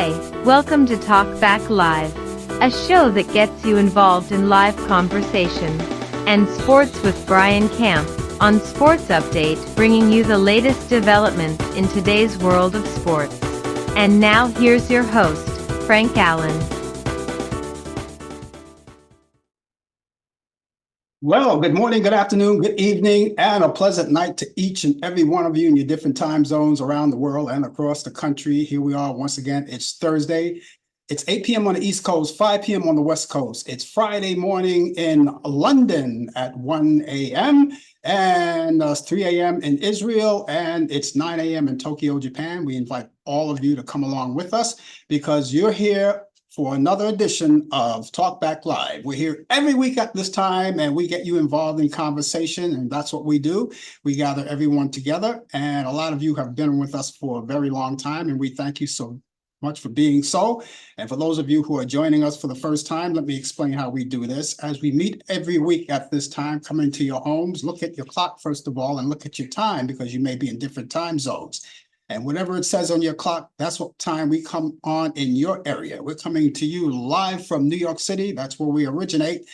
Hi, welcome to Talk Back Live, a show that gets you involved in live conversation and sports with Brian Camp on Sports Update, bringing you the latest developments in today's world of sports. And now here's your host, Frank Allan. Well, good morning, good afternoon, good evening, and a pleasant night to each and every one of you in your different time zones around the world and across the country. Here we are once again. It's Thursday. It's 8 p.m. on the East Coast, 5 p.m. on the West Coast. It's Friday morning in London at 1 a.m. and 3 a.m. in Israel, and it's 9 a.m. in Tokyo, Japan. We invite all of you to come along with us because you're here for another edition of Talk Back Live. We're here every week at this time, and we get you involved in conversation, and that's what we do. We gather everyone together, and a lot of you have been with us for a very long time, and we thank you so much for being so. And for those of you who are joining us for the first time, let me explain how we do this. As we meet every week at this time, come into your homes, look at your clock first of all, and look at your time because you may be in different time zones. And whatever it says on your clock, that's what time we come on in your area. We're coming to you live from New York City. That's where we originate.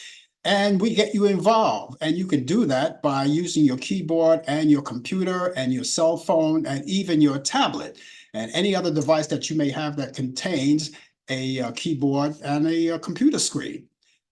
And we get you involved. And you can do that by using your keyboard and your computer and your cell phone and even your tablet and any other device that you may have that contains a keyboard and a computer screen.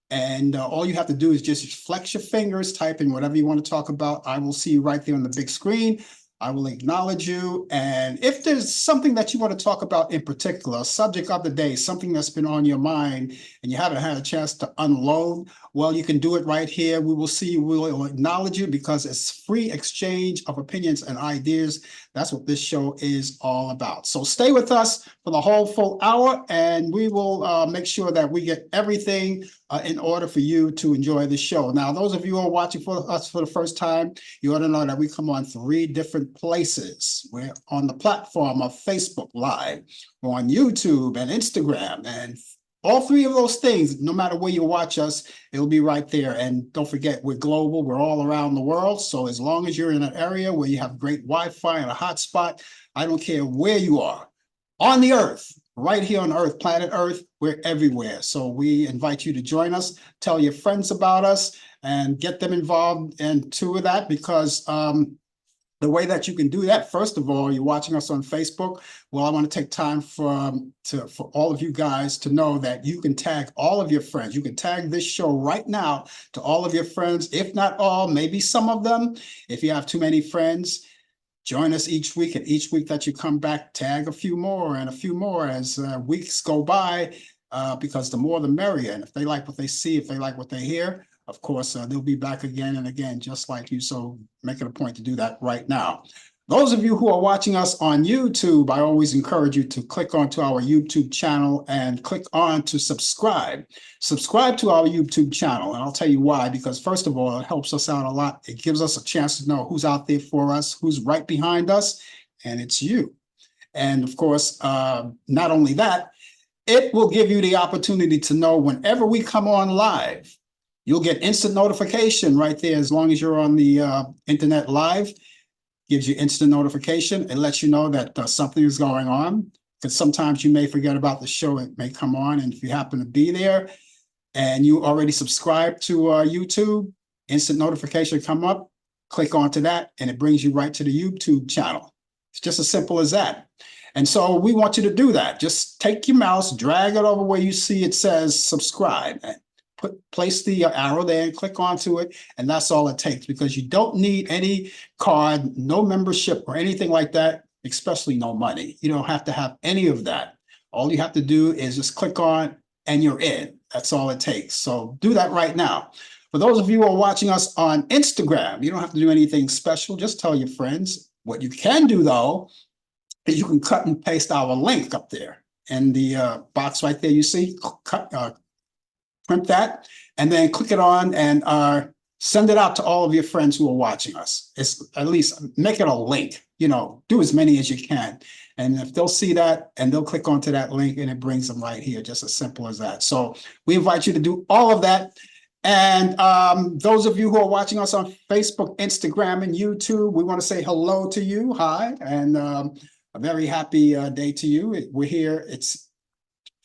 And all you have to do is just flex your fingers, type in whatever you want to talk about. I will see you right there on the big screen. I will acknowledge you. And if there's something that you want to talk about in particular, subject of the day, something that's been on your mind and you haven't had a chance to unload, well, you can do it right here. We will see you. We will acknowledge you because it's free exchange of opinions and ideas. That's what this show is all about. So stay with us for the whole full hour, and we will make sure that we get everything in order for you to enjoy the show. Now, those of you who are watching for us for the first time, you ought to know that we come on 3 different places. We're on the platform of Facebook Live, we're on YouTube and Instagram, and all 3 of those things, no matter where you watch us, it'll be right there. And don't forget, we're global. We're all around the world. So as long as you're in an area where you have great Wi-Fi and a hotspot, I don't care where you are on the earth, right here on Earth, planet Earth, we're everywhere. So we invite you to join us, tell your friends about us, and get them involved into that because the way that you can do that, first of all, you're watching us on Facebook. Well, I want to take time for all of you guys to know that you can tag all of your friends. You can tag this show right now to all of your friends, if not all, maybe some of them. If you have too many friends, join us each week, and each week that you come back, tag a few more and a few more as weeks go by, because the more the merrier. And if they like what they see, if they like what they hear, of course, they'll be back again and again, just like you. So make it a point to do that right now. Those of you who are watching us on YouTube, I always encourage you to click onto our YouTube channel and click on to subscribe. Subscribe to our YouTube channel, and I'll tell you why. Because first of all, it helps us out a lot. It gives us a chance to know who's out there for us, who's right behind us, and it's you. And of course, not only that, it will give you the opportunity to know whenever we come on live. You'll get instant notification right there as long as you're on the internet live. Gives you instant notification. It lets you know that something is going on, because sometimes you may forget about the show. It may come on, and if you happen to be there and you already subscribe to YouTube, instant notification come up, click onto that, and it brings you right to the YouTube channel. It's just as simple as that. And so we want you to do that. Just take your mouse, drag it over where you see it says subscribe, and place the arrow there and click onto it, and that's all it takes, because you don't need any card, no membership or anything like that, especially no money. You don't have to have any of that. All you have to do is just click on and you're in. That's all it takes. So do that right now. For those of you who are watching us on Instagram, you don't have to do anything special. Just tell your friends. What you can do, though, is you can cut and paste our link up there in the box right there. You see, print that, and then click it on and send it out to all of your friends who are watching us. It's at least make it a link, do as many as you can. And if they'll see that and they'll click onto that link, and it brings them right here, just as simple as that. So we invite you to do all of that. And those of you who are watching us on Facebook, Instagram, and YouTube, we want to say hello to you. Hi, and a very happy day to you. We're here. It's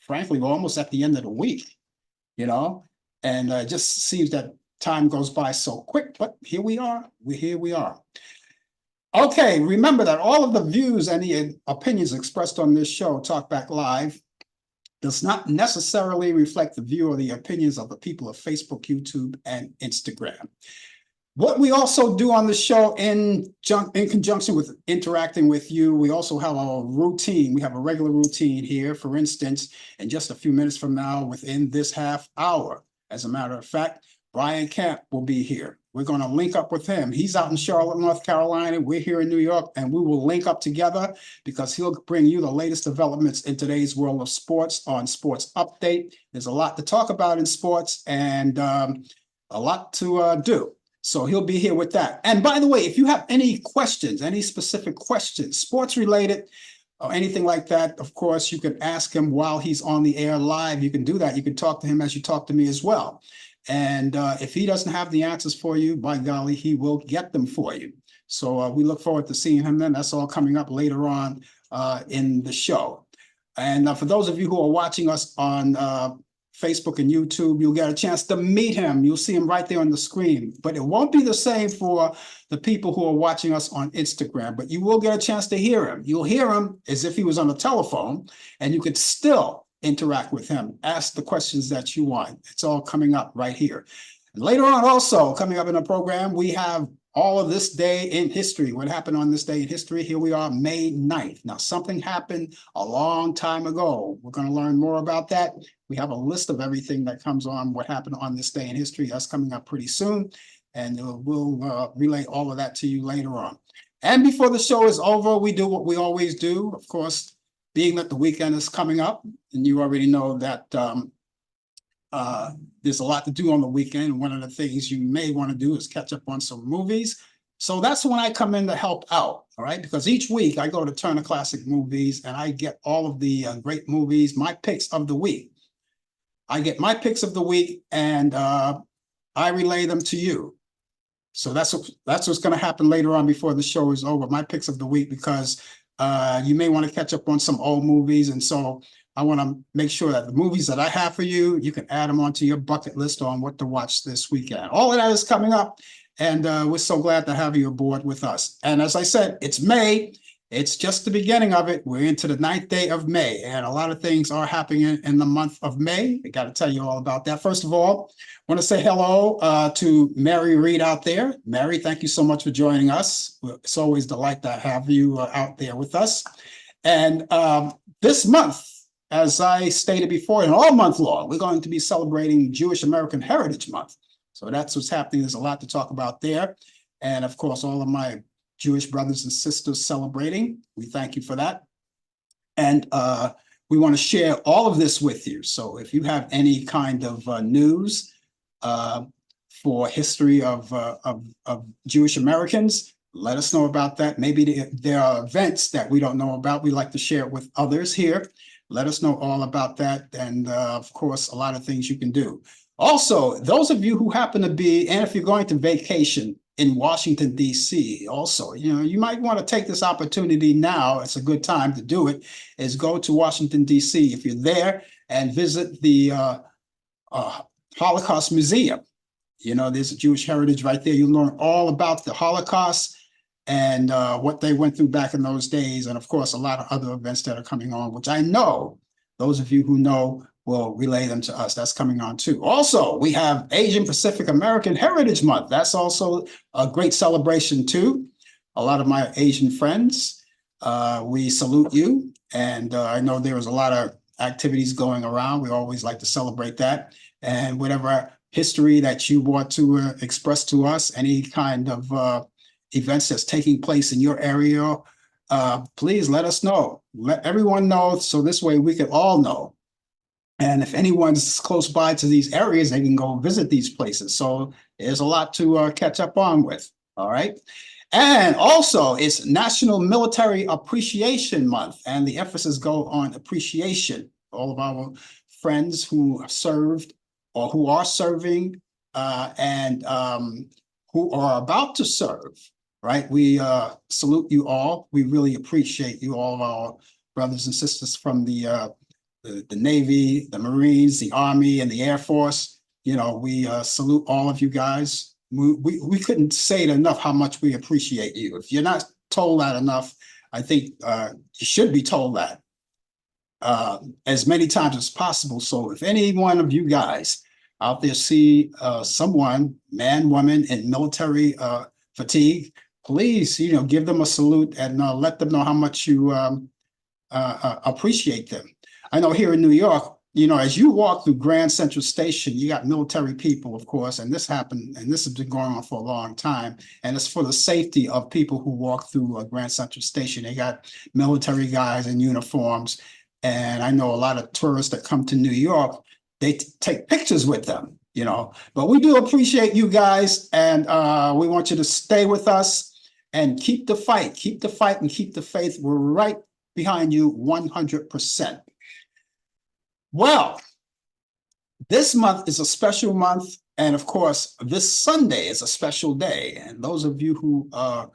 frankly, we're almost at the end of the week, you know, and it just seems that time goes by so quick, but here we are. Here we are. Okay, remember that all of the views and the opinions expressed on this show, Talk Back Live, does not necessarily reflect the view or the opinions of the people of Facebook, YouTube, and Instagram. What we also do on the show in conjunction with interacting with you, we also have a routine. We have a regular routine here. For instance, in just a few minutes from now, within this half hour, as a matter of fact, Brian Camp will be here. We're going to link up with him. He's out in Charlotte, North Carolina. We're here in New York, and we will link up together because he'll bring you the latest developments in today's world of sports on Sports Update. There's a lot to talk about in sports and a lot to do. So he'll be here with that. And by the way, if you have any questions, any specific questions, sports related, or anything like that, of course, you can ask him while he's on the air live. You can do that. You can talk to him as you talk to me as well. And if he doesn't have the answers for you, by golly, he will get them for you. So we look forward to seeing him then. That's all coming up later on in the show. And for those of you who are watching us on Facebook and YouTube, you'll get a chance to meet him. You'll see him right there on the screen. But it won't be the same for the people who are watching us on Instagram, but you will get a chance to hear him. You'll hear him as if he was on a telephone, and you could still interact with him, ask the questions that you want. It's all coming up right here. And later on also, coming up in the program, we have all of this day in history. What happened on this day in history? Here we are, May 9th. Now, something happened a long time ago. We're going to learn more about that. We have a list of everything that comes on what happened on this day in history. That's coming up pretty soon. And we'll relay all of that to you later on. And before the show is over, we do what we always do. Of course, being that the weekend is coming up, and you already know that there's a lot to do on the weekend. One of the things you may want to do is catch up on some movies. So that's when I come in to help out, all right? Because each week I go to Turner Classic Movies and I get all of the great movies, my picks of the week. I get my picks of the week and I relay them to you. So that's what's going to happen later on before the show is over, my picks of the week, because you may want to catch up on some old movies. And so I want to make sure that the movies that I have for you, you can add them onto your bucket list on what to watch this weekend. All of that is coming up, and we're so glad to have you aboard with us. And as I said, it's May. It's just the beginning of it. We're into the 9th day of May, and a lot of things are happening in the month of May. I got to tell you all about that. First of all, I want to say hello to Mary Reed out there. Mary, thank you so much for joining us. It's always a delight to have you out there with us. And this month, as I stated before, and all month long, we're going to be celebrating Jewish American Heritage Month. So that's what's happening. There's a lot to talk about there. And of course, all of my Jewish brothers and sisters celebrating. We thank you for that. And we want to share all of this with you. So if you have any kind of news for history of Jewish Americans, let us know about that. Maybe there are events that we don't know about. We like to share it with others here. Let us know all about that. And of course, a lot of things you can do. Also, those of you who happen to be, and if you're going to vacation in Washington, D.C., also, you might want to take this opportunity now. It's a good time to do it, is go to Washington, D.C. If you're there and visit the Holocaust Museum. There's a Jewish heritage right there. You'll learn all about the Holocaust and what they went through back in those days. And of course, a lot of other events that are coming on, which I know those of you who know will relay them to us. That's coming on too. Also, we have Asian Pacific American Heritage Month. That's also a great celebration too. A lot of my Asian friends, we salute you. And I know there is a lot of activities going around. We always like to celebrate that. And whatever history that you want to express to us, any kind of events that's taking place in your area, please let us know. Let everyone know, so this way we can all know. And if anyone's close by to these areas, they can go visit these places. So there's a lot to catch up on with, all right? And also, it's National Military Appreciation Month, and the emphasis go on appreciation. All of our friends who served or who are serving and who are about to serve, right? We salute you all. We really appreciate you, all of our brothers and sisters from the the Navy, the Marines, the Army, and the Air Force. We salute all of you guys. We couldn't say it enough how much we appreciate you. If you're not told that enough, I think you should be told that as many times as possible. So if any one of you guys out there see someone, man, woman, in military fatigue, please, give them a salute and let them know how much you appreciate them. I know here in New York, as you walk through Grand Central Station, you got military people, of course, and this happened, and this has been going on for a long time, and it's for the safety of people who walk through Grand Central Station. They got military guys in uniforms, and I know a lot of tourists that come to New York, they take pictures with them, but we do appreciate you guys, and we want you to stay with us and keep the fight, and keep the faith. We're right behind you 100%. Well, this month is a special month, and of course, this Sunday is a special day. And those of you who are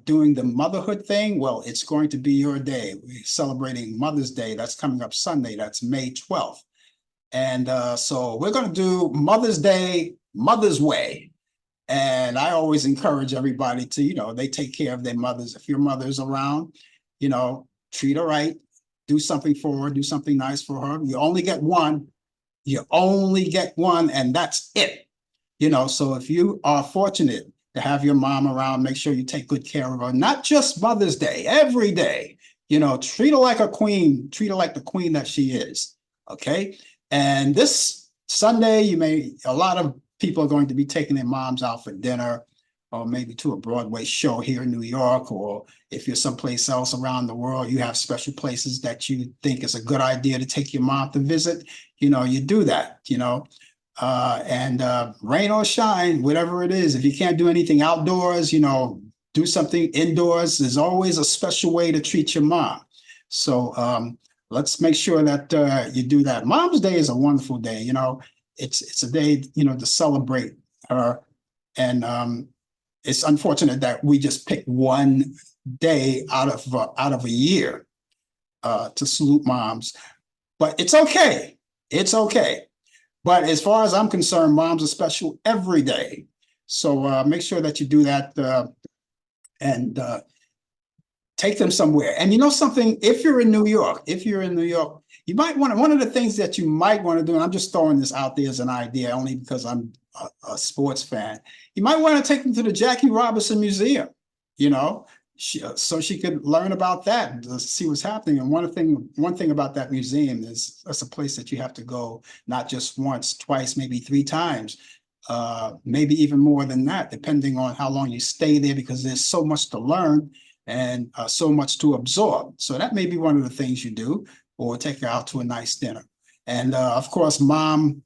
doing the motherhood thing, well, it's going to be your day. We're celebrating Mother's Day. That's coming up Sunday. That's May 12th. And so we're going to do Mother's Day, Mother's Way. And I always encourage everybody to, they take care of their mothers. If your mother's around, treat her right. Do something for her, do something nice for her. You only get one. And that's it. So if you are fortunate to have your mom around, make sure you take good care of her. Not just Mother's Day, every day. Treat her like a queen. Treat her like the queen that she is. Okay. And this Sunday, a lot of people are going to be taking their moms out for dinner, or maybe to a Broadway show here in New York, or if you're someplace else around the world, you have special places that you think is a good idea to take your mom to visit, you do that, and rain or shine, whatever it is. If you can't do anything outdoors, do something indoors. There's always a special way to treat your mom. So let's make sure that you do that. Mom's Day is a wonderful day. It's a day, to celebrate her. And it's unfortunate that we just pick one day out of a year to salute moms, but it's okay. It's okay. But as far as I'm concerned, moms are special every day. So make sure that you do that and take them somewhere. And something, if you're in New York, you might want to, one of the things that you might want to do, and I'm just throwing this out there as an idea only because I'm a sports fan, you might want to take them to the Jackie Robinson Museum, so she could learn about that, see what's happening. And one thing about that museum is that's a place that you have to go not just once, twice, maybe 3 times, maybe even more than that, depending on how long you stay there, because there's so much to learn and so much to absorb. So that may be one of the things you do, or take her out to a nice dinner. And of course, mom,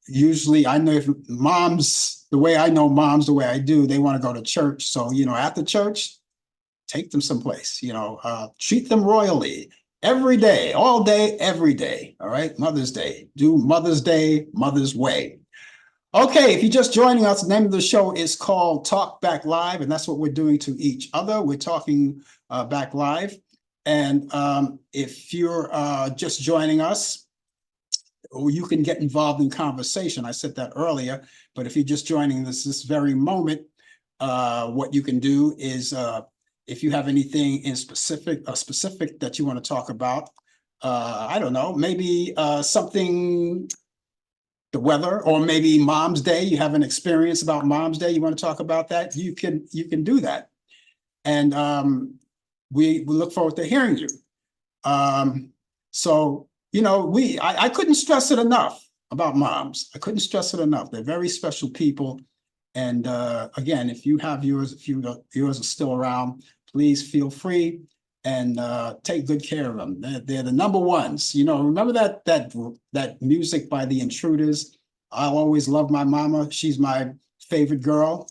usually I know if moms, the way I know moms, the way I do, they want to go to church. So, after church, take them someplace, treat them royally every day, all day, every day. All right. Mother's Day, do Mother's Day, Mother's Way. Okay, if you're just joining us, the name of the show is called Talk Back Live, and that's what we're doing to each other. We're talking back live. And if you're just joining us, you can get involved in conversation. I said that earlier, but if you're just joining this very moment, what you can do is if you have anything in specific that you want to talk about, I don't know, maybe something, the weather, or maybe Mom's Day, you have an experience about Mom's Day, you want to talk about that, you can do that. And we look forward to hearing you. So, I couldn't stress it enough about moms. I couldn't stress it enough. They're very special people. And again, if you have yours, if yours are still around, please feel free and take good care of them. They're the number ones. Remember that music by the Intruders? I'll always love my mama. She's my favorite girl.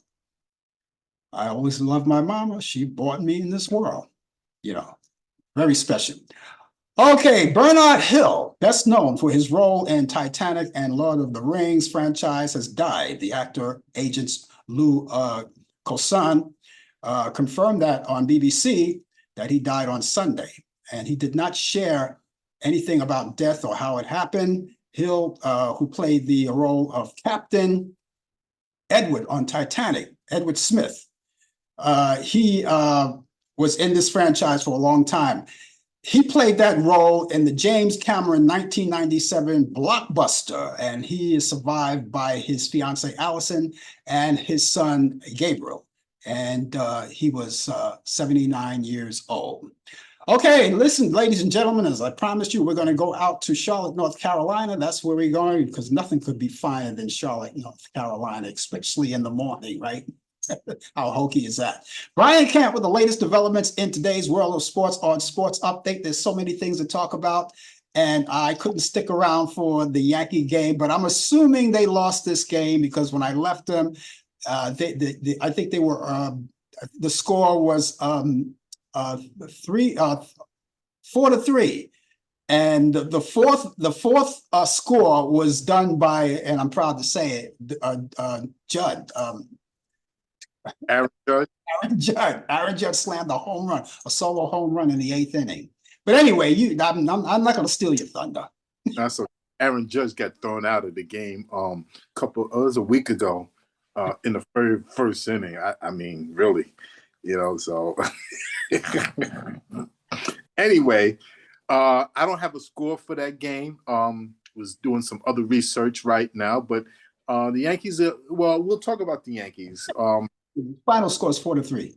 I always love my mama. She brought me in this world. Very special. Okay, Bernard Hill, best known for his role in Titanic and Lord of the Rings franchise, has died. The actor, agents Lou Coulson, confirmed that on BBC that he died on Sunday, and he did not share anything about death or how it happened. Hill, who played the role of Captain Edward on Titanic, Edward Smith. He was in this franchise for a long time. He played that role in the James Cameron 1997 blockbuster, and he is survived by his fiancee Allison and his son Gabriel. And he was 79 years old. Okay, listen, ladies and gentlemen, as I promised you, we're going to go out to Charlotte, North Carolina. That's where we're going because nothing could be finer than Charlotte, North Carolina, especially in the morning, right? How hokey is that? Brian Camp with the latest developments in today's world of sports on Sports Update. There's so many things to talk about, and I couldn't stick around for the Yankee game, but I'm assuming they lost this game because when I left them, I think they were, the score was 4-3. And the fourth score was done by, and I'm proud to say it, Judd. Aaron Judge. Aaron Judge slammed a solo home run in the 8th inning. But anyway, I'm not going to steal your thunder. So Aaron Judge got thrown out of the game it was a week ago in the very first inning. I mean, really, so anyway, I don't have a score for that game. Was doing some other research right now, but the Yankees, we'll talk about the Yankees. Final score is 4-3.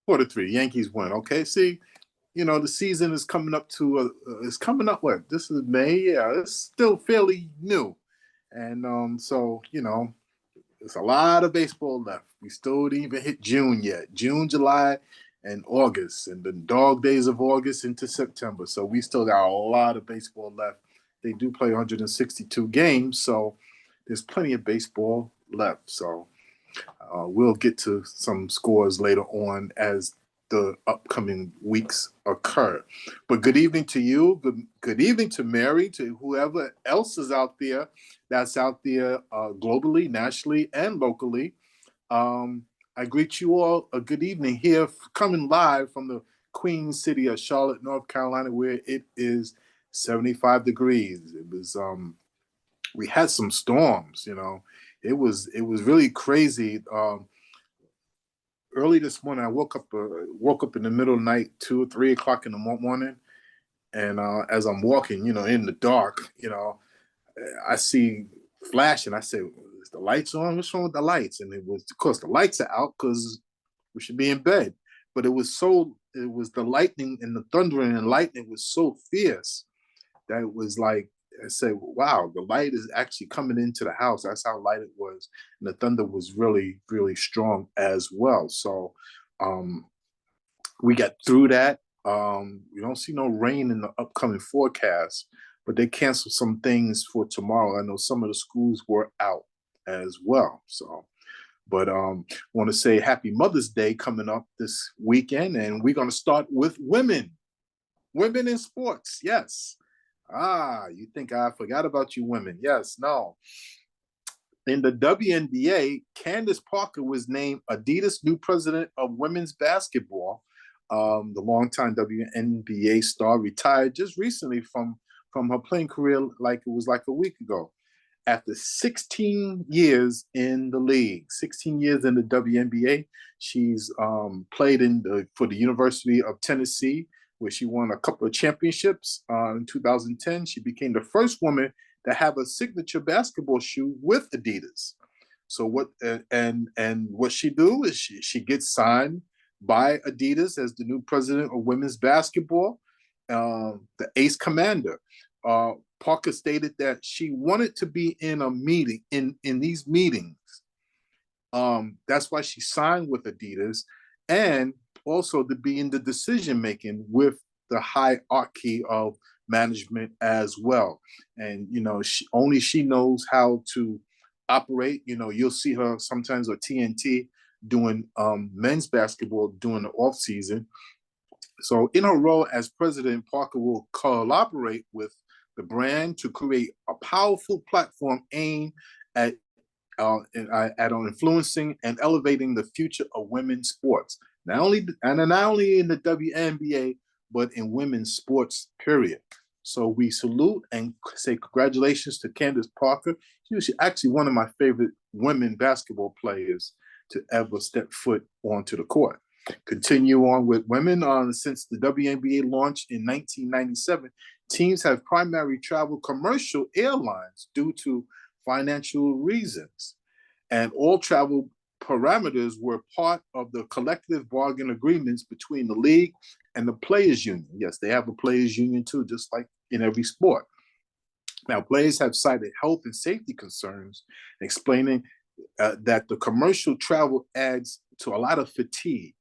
4-3. Yankees win. Okay, see, the season is coming up to what? This is May. Yeah, it's still fairly new, and so there's a lot of baseball left. We still didn't even hit June yet. June, July, and August, and the dog days of August into September. So we still got a lot of baseball left. They do play 162 games, so there's plenty of baseball left. So we'll get to some scores later on as the upcoming weeks occur. But good evening to you. Good evening to Mary, to whoever else is out there that's out there globally, nationally, and locally. I greet you all a good evening here, coming live from the Queen City of Charlotte, North Carolina, where it is 75 degrees. It was we had some storms, It was really crazy. Early this morning, I woke up in the middle of the night, 2 or 3 o'clock in the morning, and as I'm walking, in the dark, I see flashing. I say, "Is the lights on? What's wrong with the lights?" And it was, of course, the lights are out because we should be in bed. But it was the lightning and the thundering and lightning was so fierce that it was like, I said, wow, the light is actually coming into the house. That's how light it was. And the thunder was really, really strong as well. So we got through that. We don't see no rain in the upcoming forecast, but they canceled some things for tomorrow. I know some of the schools were out as well. So, but want to say Happy Mother's Day coming up this weekend. And we're going to start with women in sports. Yes. You think I forgot about you women? Yes, no. In the WNBA, Candace Parker was named Adidas' new president of women's basketball. The longtime WNBA star retired just recently from her playing career, like it was like a week ago. After 16 years in the league, 16 years in the WNBA, she's played for the University of Tennessee, where she won a couple of championships. In 2010, she became the first woman to have a signature basketball shoe with Adidas. So what she do is she gets signed by Adidas as the new president of women's basketball, the ace commander. Parker stated that she wanted to be in a meeting, in these meetings. That's why she signed with Adidas, and also to be in the decision-making with the hierarchy of management as well. And, she knows how to operate. You'll see her sometimes on TNT doing men's basketball during the off season. So in her role as president, Parker will collaborate with the brand to create a powerful platform aimed at influencing and elevating the future of women's sports. Not only in the WNBA, but in women's sports, period. So we salute and say congratulations to Candace Parker. She was actually one of my favorite women basketball players to ever step foot onto the court. Continue on with women. Since the WNBA launched in 1997, teams have primarily traveled commercial airlines due to financial reasons. And all travel parameters were part of the collective bargain agreements between the league and the players union. Yes, they have a players union too, just like in every sport. Now, players have cited health and safety concerns, explaining that the commercial travel adds to a lot of fatigue,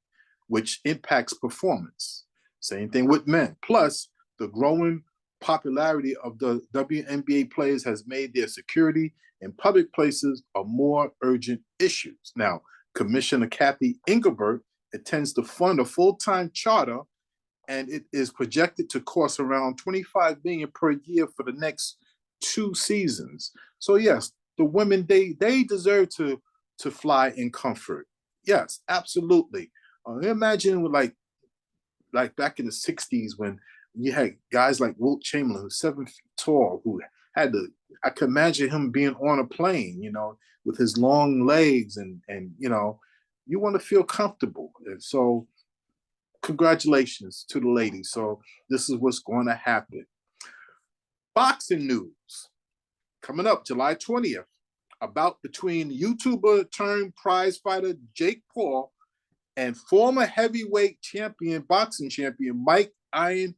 which impacts performance. Same thing with men. Plus, the growing popularity of the WNBA players has made their security in public places a more urgent issue. Now, Commissioner Kathy Engelbert intends to fund a full-time charter, and it is projected to cost around $25 million per year for the next 2 seasons. So yes, the women, they deserve to fly in comfort. Yes, absolutely. Imagine like back in the 60s when you had guys like Wilt Chamberlain, who's 7 feet tall, who had to, I could imagine him being on a plane, with his long legs and you want to feel comfortable. And so congratulations to the ladies. So this is what's going to happen. Boxing news coming up July 20th, about between YouTuber turned prize fighter Jake Paul and former heavyweight boxing champion Iron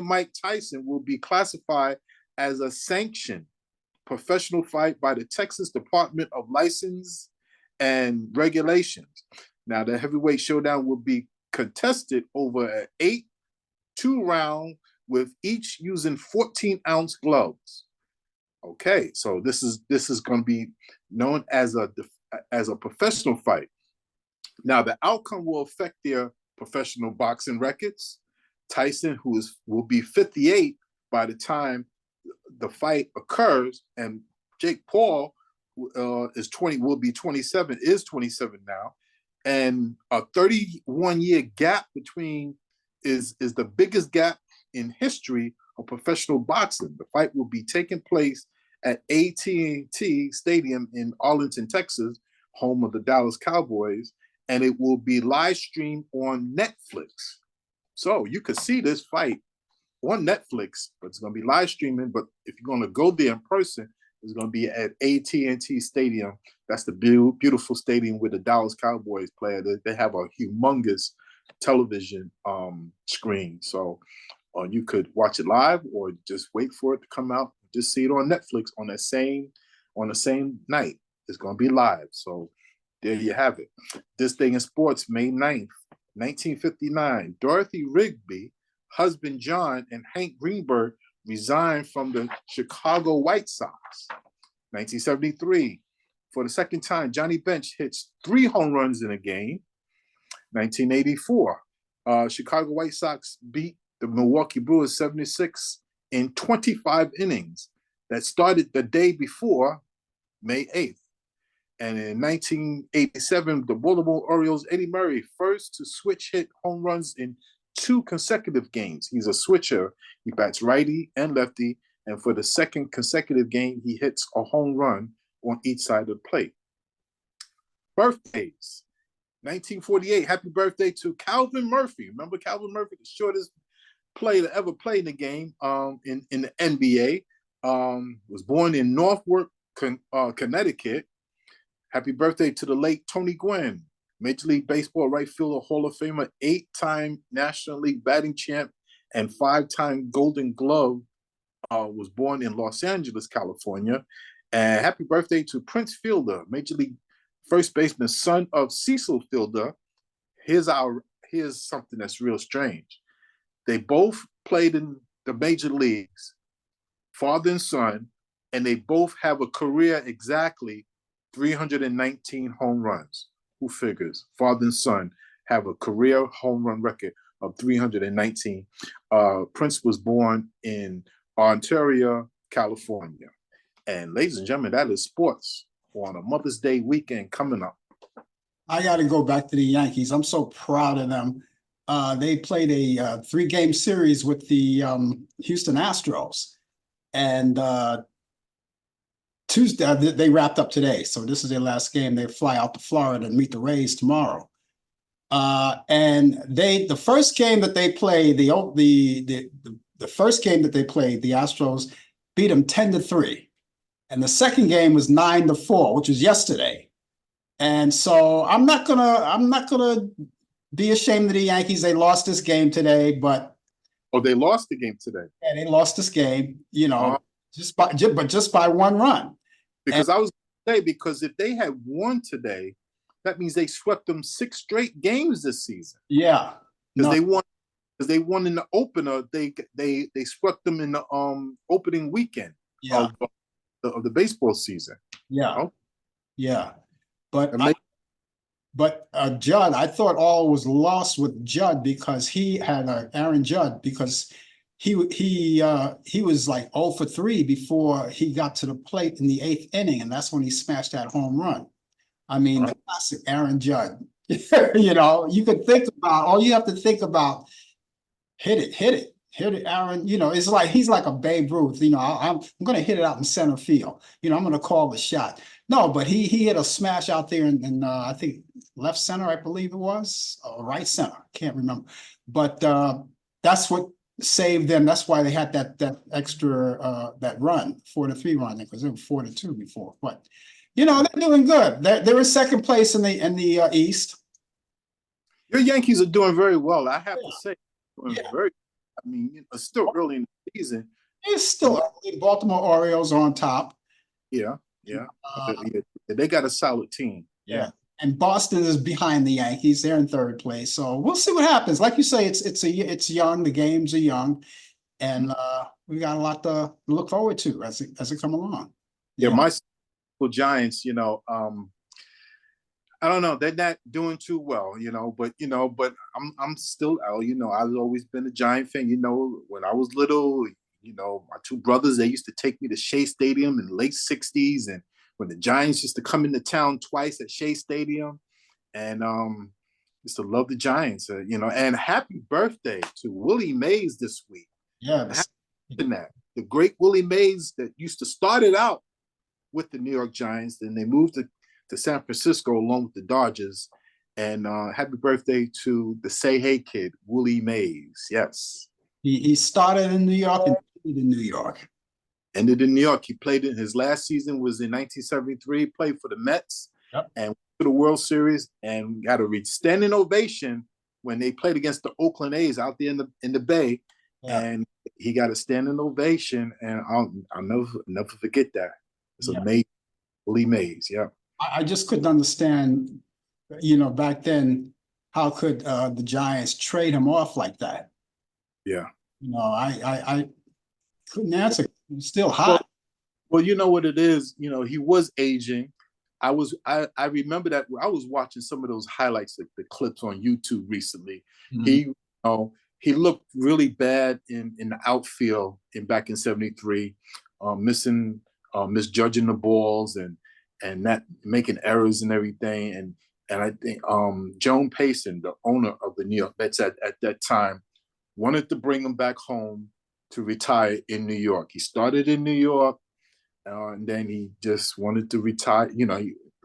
Mike Tyson will be classified as a sanctioned professional fight by the Texas Department of License and Regulations. Now, the heavyweight showdown will be contested over an 8-2 round with each using 14-ounce gloves. Okay, so this is going to be known as a professional fight. Now, the outcome will affect their professional boxing records. Tyson, will be 58 by the time the fight occurs, and Jake Paul is 20, will be 27, is 27 now, and a 31-year gap between is the biggest gap in history of professional boxing. The fight will be taking place at AT&T Stadium in Arlington, Texas, home of the Dallas Cowboys, and it will be live streamed on Netflix. So you could see this fight on Netflix, but it's going to be live streaming. But if you're going to go there in person, it's going to be at AT&T Stadium. That's the beautiful stadium where the Dallas Cowboys play. They have a humongous television screen. So you could watch it live or just wait for it to come out. Just see it on Netflix on the same night. It's going to be live. So there you have it. This Day in Sports, May 9th, 1959. Dorothy Rigby, husband John, and Hank Greenberg resigned from the Chicago White Sox. 1973. For the second time, Johnny Bench hits 3 home runs in a game. 1984. Chicago White Sox beat the Milwaukee Brewers 76 in 25 innings. That started the day before, May 8th. And in 1987, the Baltimore Orioles' Eddie Murray, first to switch hit home runs in 2 consecutive games. He's a switcher. He bats righty and lefty. And for the second consecutive game, he hits a home run on each side of the plate. Birthdays. 1948, happy birthday to Calvin Murphy. Remember Calvin Murphy, the shortest player to ever play in the game in the NBA. Was born in Northwark, Connecticut. Happy birthday to the late Tony Gwynn, Major League Baseball right fielder, Hall of Famer, 8-time National League batting champ, and 5-time Golden Glove. Was born in Los Angeles, California. And happy birthday to Prince Fielder, Major League first baseman, son of Cecil Fielder. Here's something that's real strange. They both played in the major leagues, father and son, and they both have a career exactly 319 home runs. Who figures? Father and son have a career home run record of 319. Prince was born in Ontario, California. And ladies and gentlemen, that is sports on a Mother's Day weekend coming up. I got to go back to the Yankees. I'm so proud of them. They played a 3-game series with the Houston Astros, and Tuesday they wrapped up today. So this is their last game. They fly out to Florida and meet the Rays tomorrow. And the first game that they played, the first game that they played, the Astros beat them 10-3. And the second game was 9-4, which was yesterday. And so I'm not gonna be ashamed of the Yankees. They lost this game today, but they lost the game today. yeah, they lost this game, just by one run. Because I was gonna say, because if they had won today, that means they swept them 6 straight games this season. Yeah. Because they won in the opener. They swept them in the opening weekend of the baseball season. Yeah. Yeah. But Judd, I thought all was lost with Judd because he had Aaron Judd, because he was like 0 for 3 before he got to the plate in the 8th inning, and that's when he smashed that home run. I mean, the classic Aaron Judd. You could think about, all you have to think about, hit it, Aaron. It's like he's like a Babe Ruth. I'm going to hit it out in center field. I'm going to call the shot. No, but he hit a smash out there in I think left center, I believe it was, or right center. Can't remember. But that's what saved them. That's why they had that extra that run, 4-3 run, because it was 4-2 before. But they're doing good. They're in second place in the East. Your Yankees are doing very well, I have to say. I mean, it's still early in the season. It's still early. Baltimore Orioles are on top. Yeah. They got a solid team. Yeah. And Boston is behind the Yankees. They're in third place. So we'll see what happens. Like you say, it's young. The games are young, and we got a lot to look forward to as it come along. Yeah, my Giants, I don't know, they're not doing too well, but I'm still out. I've always been a Giant fan. When I was little, my 2 brothers, they used to take me to Shea Stadium in the late 60s, and when the Giants used to come into town twice at Shea Stadium, and used to love the Giants, and happy birthday to Willie Mays this week. Yeah, that the great Willie Mays that used to start it out with the New York Giants, then they moved to San Francisco along with the Dodgers. And happy birthday to the Say Hey kid, Willie Mays. Yes. He started in New York and ended in New York. Ended in New York. He played in his last season was in 1973, played for the Mets and went to the World Series, and got a standing ovation when they played against the Oakland A's out there in the Bay. Yeah. And he got a standing ovation, and I'll never forget that. It's amazing. Willie Mays, yeah. I just couldn't understand, back then, how could the Giants trade him off like that? Yeah. I couldn't answer. He's still hot. Well, you know what it is. He was aging. I remember that I was watching some of those highlights, the clips on YouTube recently. Mm-hmm. He looked really bad in the outfield back in '73, misjudging the balls and not making errors and everything. And I think Joan Payson, the owner of the New York Mets at that time, wanted to bring him back home to retire in New York. He started in New York, and then he just wanted to retire. He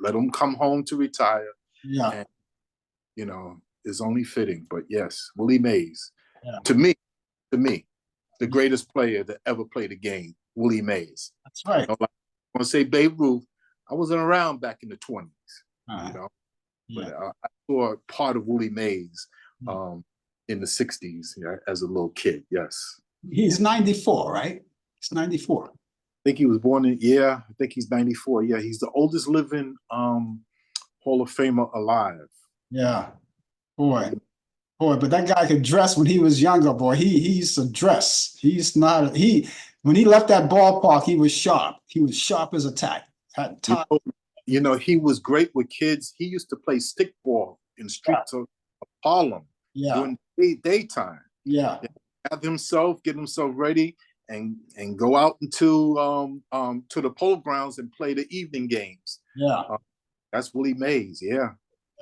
let him come home to retire. Yeah. And, it's only fitting. But yes, Willie Mays. Yeah. To me, the greatest player that ever played a game, Willie Mays. That's right. I want to say Babe Ruth. I wasn't around back in the 20s, but I saw part of Willie Mays in the 60s as a little kid. Yes. He's 94, right? He's 94. I think he was born I think he's 94. Yeah, he's the oldest living Hall of Famer alive. Yeah. Boy, but that guy could dress when he was younger, boy. He used to dress. When he left that ballpark, he was sharp. He was sharp as a tack. He was great with kids. He used to play stickball in the streets of Harlem during daytime. Yeah. Get himself ready and go out into to the polo grounds and play the evening games. Yeah. That's Willie Mays. Yeah.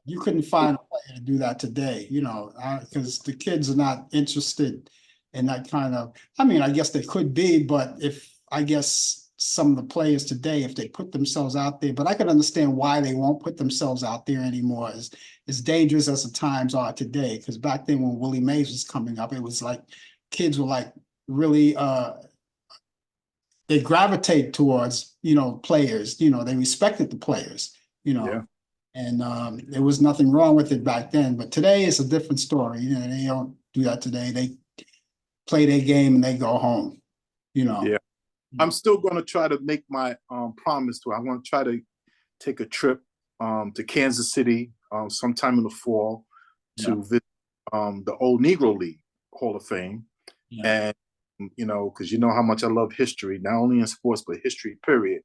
You couldn't find a player to do that today, because the kids are not interested in that kind of. I mean, I guess they could be, but I guess some of the players today, if they put themselves out there, but I can understand why they won't put themselves out there anymore. As dangerous as the times are today, because back then when Willie Mays was coming up, it was like kids were like really they gravitate towards players. They respected the players. Yeah. And there was nothing wrong with it back then. But today it's a different story. They don't do that today. They play their game and they go home. Yeah. I'm still going to try to make my promise to. I want to try to take a trip to Kansas City sometime in the fall to visit the Old Negro League Hall of Fame. And, because you know how much I love history, not only in sports, but history, period.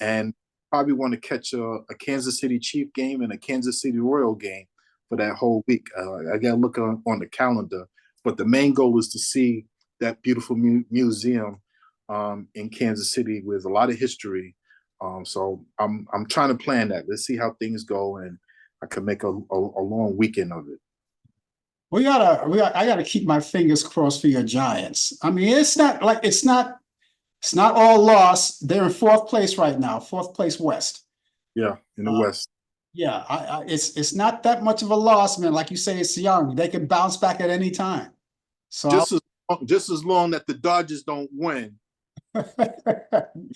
And probably want to catch a Kansas City Chief game and a Kansas City Royal game for that whole week. I got to look on the calendar. But the main goal is to see that beautiful museum in Kansas City with a lot of history. So I'm trying to plan that. Let's see how things go, and I can make a long weekend of it. I gotta keep my fingers crossed for your Giants. I mean, it's not all lost. They're in fourth place right now, fourth place West. Yeah, in the West. Yeah, it's not that much of a loss, man. Like you say, it's young. They can bounce back at any time. So just as long that the Dodgers don't win. You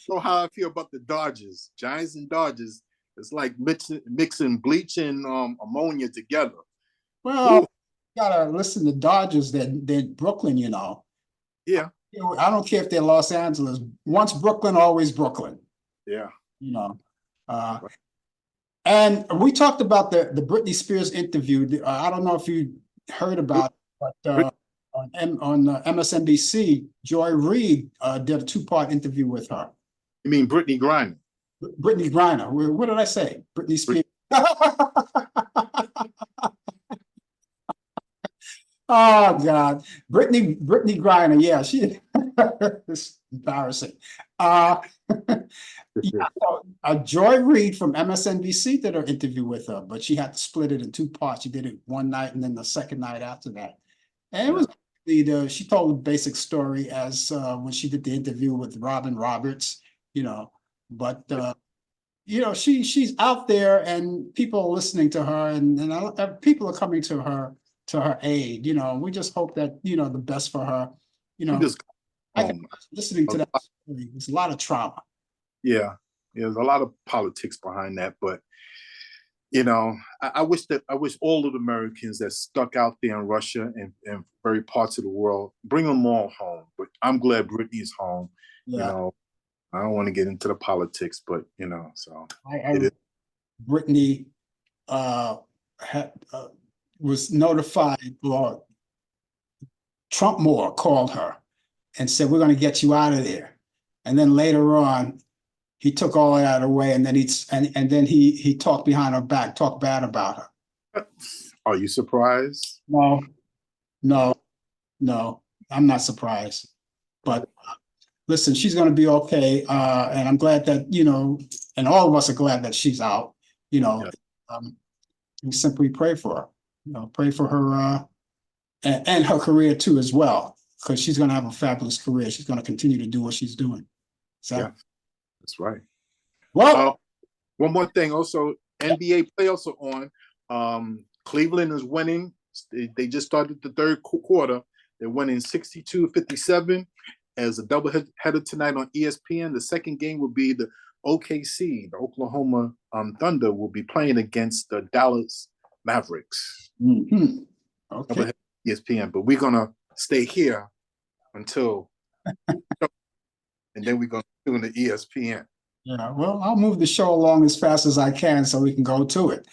know how I feel about the Dodgers, Giants and Dodgers. It's like mixing bleach and ammonia together. Well, you gotta listen to Dodgers. They're Brooklyn, Yeah. I don't care if they're Los Angeles. Once Brooklyn, always Brooklyn. Yeah. And we talked about the Britney Spears interview. I don't know if you heard about it, but on MSNBC, Joy Reid did a 2-part interview with her. You mean Brittany Griner? Brittany Griner. What did I say? Britney Spears. Oh God, Brittany Griner. Yeah, it's embarrassing. Joy Reid from MSNBC did her interview with her, but she had to split it in 2 parts. She did it one night and then the second night after that. And it was she told the basic story as when she did the interview with Robin Roberts, but she's out there and people are listening to her, and people are coming to her aid. We just hope that the best for her. Listening to that story, there's a lot of trauma. Yeah, there's a lot of politics behind that, but I wish all of the Americans that stuck out there in Russia and very parts of the world, bring them all home. But I'm glad Brittany's home. Yeah. I don't want to get into the politics, but so Brittany was notified, or Trump Moore called her and said, "We're going to get you out of there." And then later on, he took all of that away, and then he talked behind her back, talked bad about her. Are you surprised? No, I'm not surprised. But listen, she's going to be okay, and I'm glad that and all of us are glad that she's out. We simply pray for her. Pray for her and her career too as well, because she's going to have a fabulous career. She's going to continue to do what she's doing. So. Yeah. That's right. Well, one more thing. Also, NBA playoffs are on. Cleveland is winning. They just started the third quarter. They're winning 62-57 as a doubleheader tonight on ESPN. The second game will be the OKC, the Oklahoma Thunder, will be playing against the Dallas Mavericks. Mm-hmm. Okay. ESPN, but we're gonna stay here until, and then we're gonna do the ESPN. Yeah, well, I'll move the show along as fast as I can so we can go to it.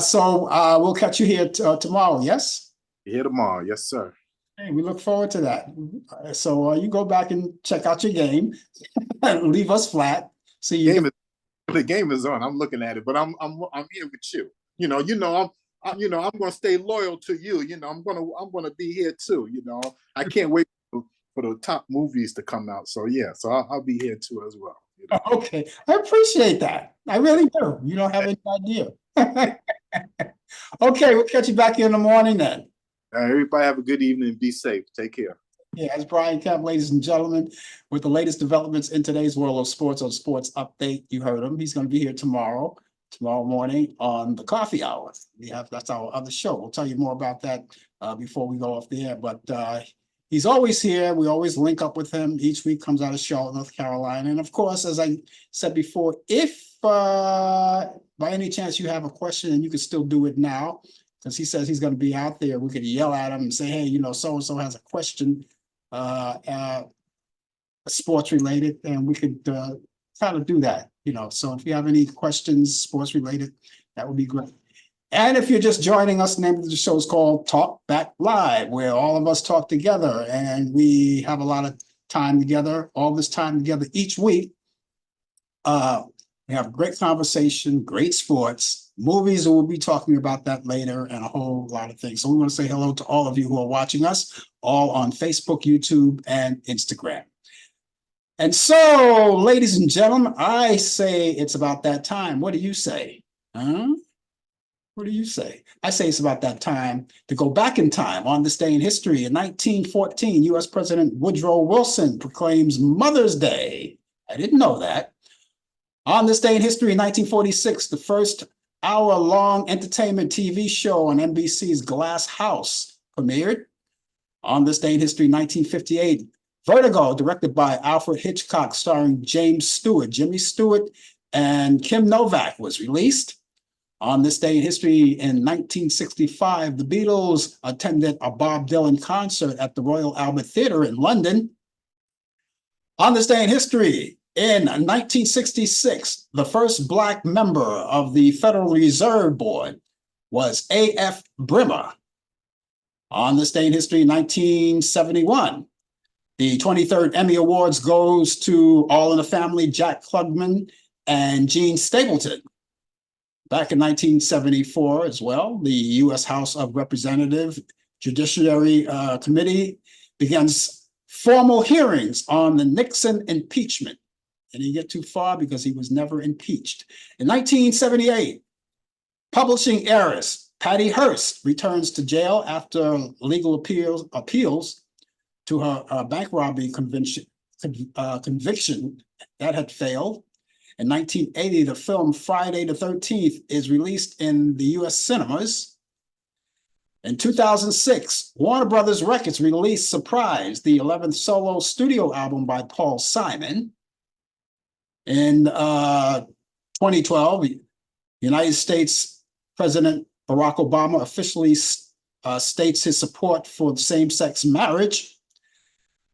So we'll catch you here tomorrow, yes? Here tomorrow, yes, sir. Hey, we look forward to that. So you go back and check out your game and leave us flat. So the game is on. I'm looking at it, but I'm here with you. I'm going to stay loyal to you. I'm going to be here too. I can't wait for the top movies to come out. So yeah, so I'll be here too as well. Okay, I appreciate that. I really do. You don't have any idea. Okay, we'll catch you back in the morning then. Everybody have a good evening and be safe. Take care. Yeah, as Brian Kemp, ladies and gentlemen, with the latest developments in today's world of sports on Sports Update. You heard him. He's going to be here tomorrow morning on the coffee hour. That's our other show. We'll tell you more about that before we go off the air. But he's always here. We always link up with him. Each week comes out a show in North Carolina. And of course, as I said before, if by any chance you have a question, and you can still do it now, because he says he's going to be out there, we could yell at him and say, hey, so-and-so has a question, sports related, and we could kind of do that, So if you have any questions, sports related, that would be great. And if you're just joining us, the name of the show is called Talk Back Live, where all of us talk together, and we have a lot of time together, all this time together each week. We have great conversation, great sports, movies, and we'll be talking about that later, and a whole lot of things. So we want to say hello to all of you who are watching us, all on Facebook, YouTube, and Instagram. And so, ladies and gentlemen, I say it's about that time. What do you say? What do you say? I say it's about that time to go back in time. On this day in history, in 1914, U.S. President Woodrow Wilson proclaims Mother's Day. I didn't know that. On this day in history, in 1946, the first hour-long entertainment TV show on NBC's Glass House premiered. On this day in history, 1958, Vertigo, directed by Alfred Hitchcock, starring James Stewart, Jimmy Stewart, and Kim Novak, was released. On this day in history, in 1965, the Beatles attended a Bob Dylan concert at the Royal Albert Theatre in London. On this day in history, in 1966, the first Black member of the Federal Reserve Board was A.F. Brimmer. On this day in history, 1971, the 23rd Emmy Awards goes to All in the Family, Jack Klugman and Gene Stapleton. Back in 1974 as well, the U.S. House of Representatives Judiciary Committee begins formal hearings on the Nixon impeachment. And he didn't get too far because he was never impeached. In 1978, publishing heiress Patty Hearst returns to jail after legal appeals to her bank robbery conviction that had failed. In 1980, the film Friday the 13th is released in the U.S. cinemas. In 2006, Warner Brothers Records released Surprise, the 11th solo studio album by Paul Simon. In 2012, United States President Barack Obama officially states his support for same-sex marriage.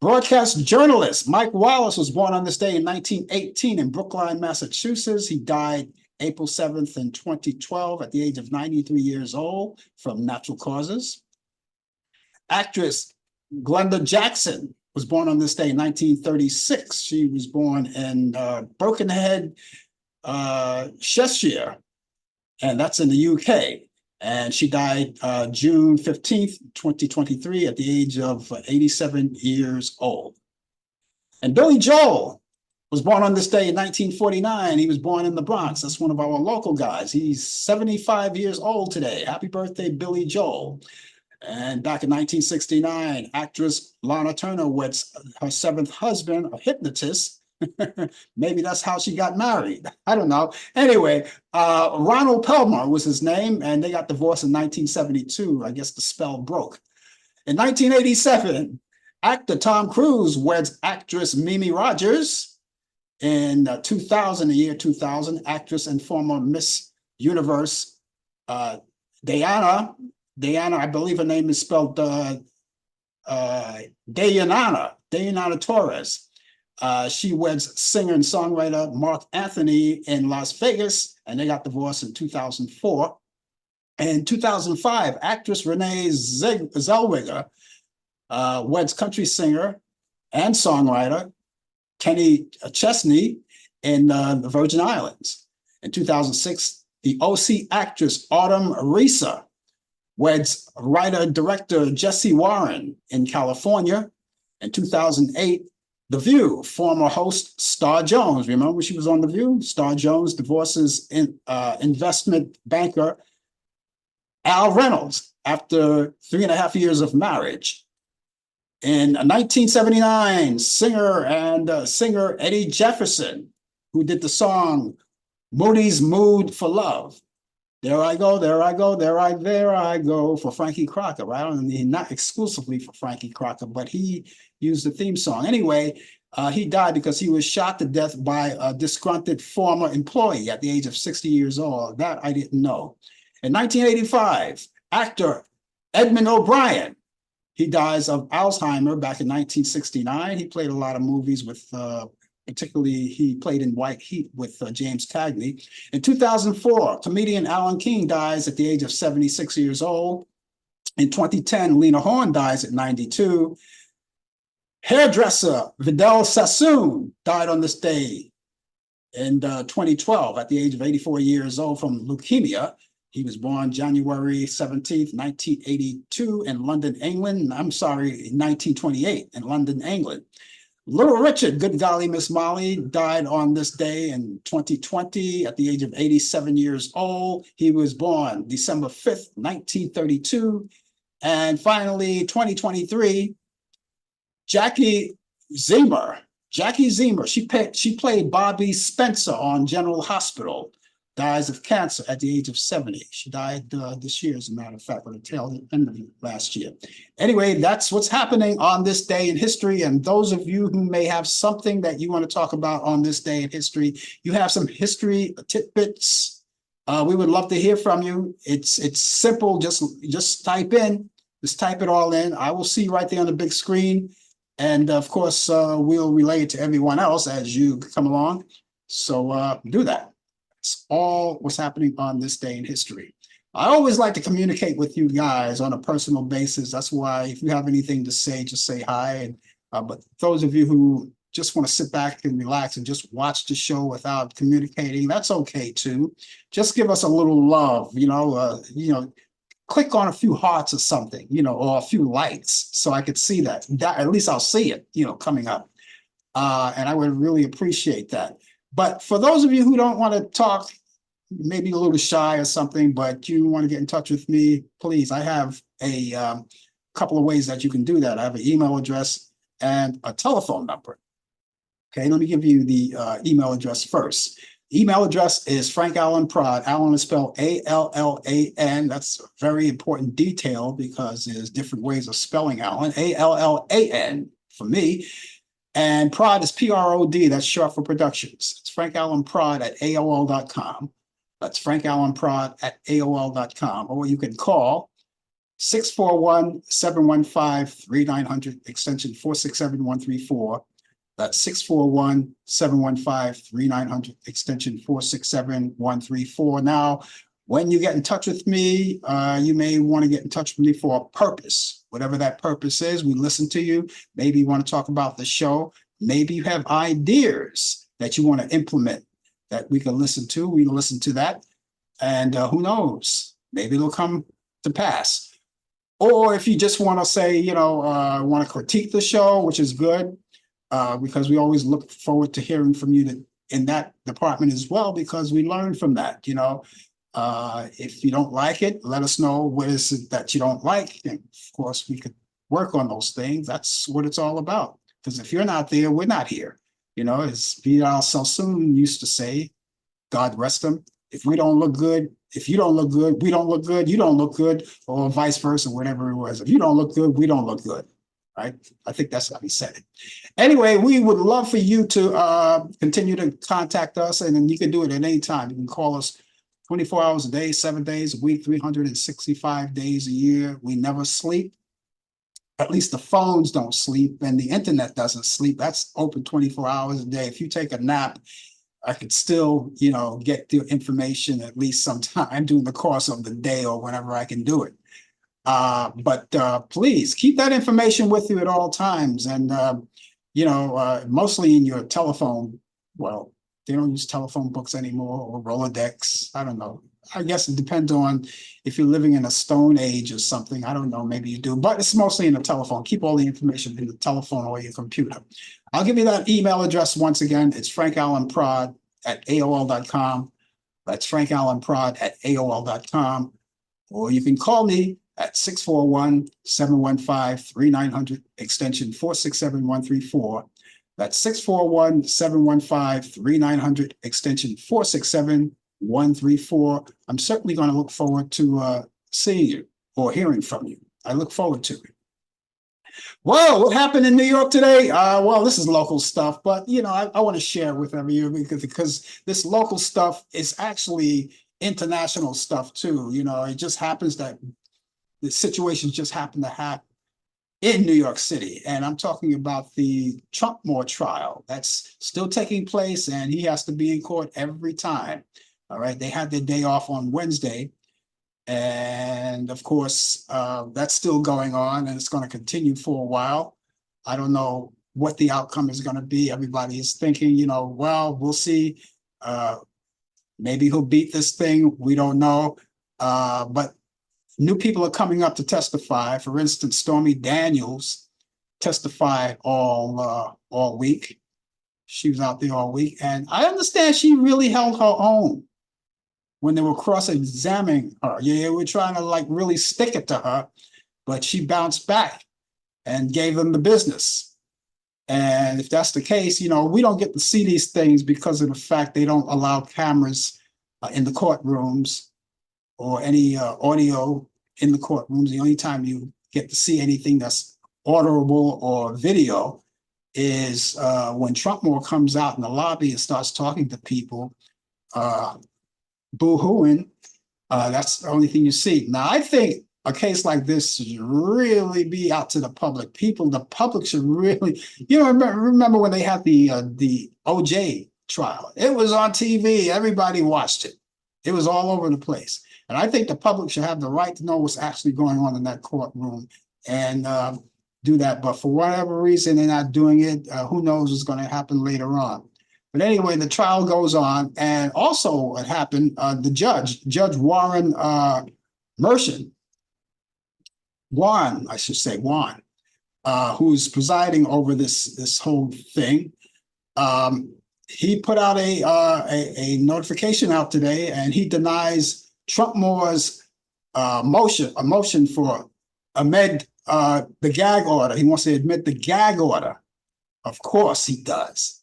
Broadcast journalist Mike Wallace was born on this day in 1918 in Brookline, Massachusetts. He died April 7th in 2012 at the age of 93 years old from natural causes. Actress Glenda Jackson was born on this day in 1936. She was born in Birkenhead, Cheshire, and that's in the UK. And she died June 15th, 2023 at the age of 87 years old. And Billy Joel was born on this day in 1949. He was born in the Bronx. That's one of our local guys. He's 75 years old today. Happy birthday, Billy Joel. And back in 1969, actress Lana Turner weds her seventh husband, a hypnotist. Maybe that's how she got married. I don't know. Anyway, Ronald Pelmer was his name, and they got divorced in 1972. I guess the spell broke. In 1987, actor Tom Cruise weds actress Mimi Rogers. In 2000, the year 2000, actress and former Miss Universe Diana, I believe her name is spelled Dayanara Torres. She weds singer and songwriter Mark Anthony in Las Vegas, and they got divorced in 2004. In 2005, actress Renee Zellweger weds country singer and songwriter Kenny Chesney in the Virgin Islands. In 2006, the OC actress Autumn Reesa weds writer-director Jesse Warren in California. In 2008, The View, former host Star Jones, remember she was on The View? Star Jones divorces investment banker Al Reynolds, after 3.5 years of marriage. In 1979, singer Eddie Jefferson, who did the song Moody's Mood for Love. There I go, there I go, there I go for Frankie Crocker, right? And not exclusively for Frankie Crocker, but he used the theme song. Anyway, he died because he was shot to death by a disgruntled former employee at the age of 60 years old. That I didn't know. In 1985, actor Edmund O'Brien, he dies of Alzheimer back in 1969. He played a lot of movies with, particularly he played in White Heat with James Cagney. In 2004, comedian Allan King dies at the age of 76 years old. In 2010, Lena Horne dies at 92. Hairdresser Vidal Sassoon died on this day in 2012 at the age of 84 years old from leukemia. He was born January 17th, 1982 in London, England. I'm sorry, 1928 in London, England. Little Richard, good golly, Miss Molly, died on this day in 2020 at the age of 87 years old. He was born December 5th, 1932. And finally, 2023, Jackie Zimmer, she played Bobby Spencer on General Hospital, dies of cancer at the age of 70. She died this year, as a matter of fact, with the tail end of last year. Anyway, that's what's happening on this day in history. And those of you who may have something that you want to talk about on this day in history, you have some history tidbits, we would love to hear from you. It's simple, just type it all in. I will see you right there on the big screen. And of course, we'll relay it to everyone else as you come along. So do that. It's all what's happening on this day in history. I always like to communicate with you guys on a personal basis. That's why if you have anything to say, just say hi. And but those of you who just want to sit back and relax and just watch the show without communicating, that's okay too. Just give us a little love, click on a few hearts or something, or a few likes so I could see that. At least I'll see it, coming up. And I would really appreciate that. But for those of you who don't want to talk, maybe a little shy or something, but you want to get in touch with me, please, I have a couple of ways that you can do that. I have an email address and a telephone number. Okay, let me give you the email address first. Email address is Frank Allan Prod. Allan is spelled A-L-L-A-N. That's a very important detail because there's different ways of spelling Allan. A-L-L-A-N for me. And Prod is P-R-O-D. That's short for productions. It's Frank Allan Prod at AOL.com. That's Frank Allan Prod at AOL.com. Or you can call 641-715-3900, extension 467134. That's 641-715-3900, extension 467134. Now, when you get in touch with me, you may want to get in touch with me for a purpose. Whatever that purpose is, we listen to you. Maybe you want to talk about the show. Maybe you have ideas that you want to implement that we can listen to. We can listen to that. And who knows, maybe it'll come to pass. Or if you just want to say, want to critique the show, which is good, because we always look forward to hearing from you in that department as well, because we learn from that, if you don't like it, let us know what is it that you don't like. And of course, we could work on those things. That's what it's all about. Because if you're not there, we're not here. As Vidal Sassoon used to say, God rest him. If we don't look good, if you don't look good, we don't look good, you don't look good, or vice versa, whatever it was. If you don't look good, we don't look good. Right? I think that's how he said it. Anyway, we would love for you to continue to contact us, and then you can do it at any time. You can call us 24 hours a day, 7 days a week, 365 days a year. We never sleep. At least the phones don't sleep and the internet doesn't sleep. That's open 24 hours a day. If you take a nap, I could still, get the information at least sometime during the course of the day or whenever I can do it. But please keep that information with you at all times. And, mostly in your telephone. Well, they don't use telephone books anymore, or Rolodex. I don't know. I guess it depends on if you're living in a stone age or something. I don't know. Maybe you do, but it's mostly in the telephone. Keep all the information in the telephone or your computer. I'll give you that email address once again. It's frankallanprod@aol.com. That's frankallanprod@aol.com. or you can call me at 641-715-3900, extension 467134. That's 641-715-3900, extension 467134. I'm certainly going to look forward to seeing you or hearing from you. I look forward to it. Well, what happened in New York today? Well, this is local stuff, but I want to share with everyone because this local stuff is actually international stuff too. It just happens that the situations just happen to happen in New York City. And I'm talking about the Trumpmore trial that's still taking place, and he has to be in court every time. All right. They had their day off on Wednesday. And of course, that's still going on, and it's going to continue for a while. I don't know what the outcome is going to be. Everybody is thinking, well, we'll see. Maybe he'll beat this thing. We don't know. But new people are coming up to testify. For instance, Stormy Daniels testified all week. She was out there all week, and I understand she really held her own when they were cross-examining her. Yeah, we're trying to really stick it to her, but she bounced back and gave them the business. And if that's the case, we don't get to see these things because of the fact they don't allow cameras in the courtrooms or any audio in the courtrooms. The only time you get to see anything that's audible or video is when Trumpmore comes out in the lobby and starts talking to people, boo-hooing. That's the only thing you see. Now, I think a case like this should really be out to the public. The public should really, remember when they had the OJ trial? It was on TV. Everybody watched it. It was all over the place. And I think the public should have the right to know what's actually going on in that courtroom and do that. But for whatever reason, they're not doing it. Who knows what's going to happen later on. But anyway, the trial goes on. And also what happened, the Judge Warren Warren, who's presiding over this whole thing, he put out a notification out today, and he denies Trumpmore's motion for amend the gag order. He wants to admit the gag order. Of course he does.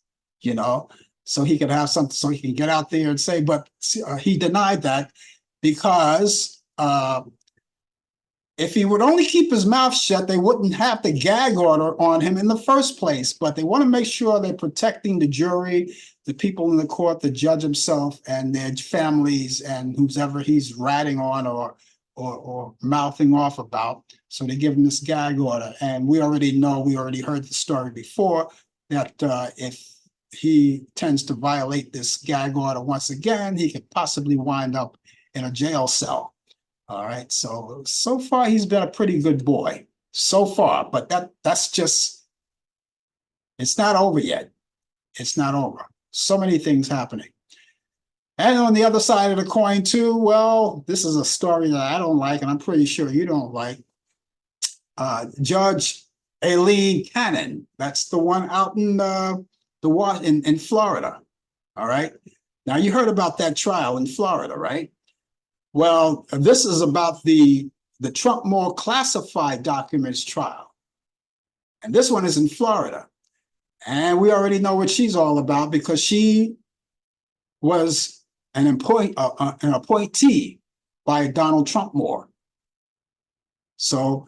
So he could have something, so he can get out there and say, but he denied that because if he would only keep his mouth shut, they wouldn't have the gag order on him in the first place. But they want to make sure they're protecting the jury, the people in the court, the judge himself, and their families, and whoever he's ratting on or mouthing off about. So they give him this gag order. And we already heard the story before, that if he tends to violate this gag order once again, he could possibly wind up in a jail cell. All right. So far, he's been a pretty good boy so far, but that's just, it's not over yet. It's not over. So many things happening. And on the other side of the coin too, well, this is a story that I don't like, and I'm pretty sure you don't like. Judge Aileen Cannon, that's the one out in in Florida. All right. Now you heard about that trial in Florida, right? Well, this is about the Trumpmore classified documents trial. And this one is in Florida. And we already know what she's all about, because she was an appointee by Donald Trumpmore. So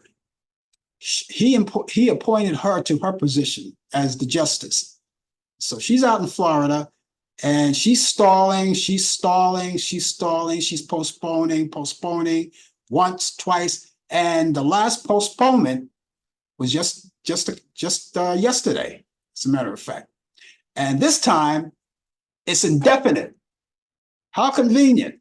he appointed her to her position as the justice. So she's out in Florida, and she's stalling, she's postponing once, twice. And the last postponement was just yesterday, as a matter of fact. And this time it's indefinite. How convenient.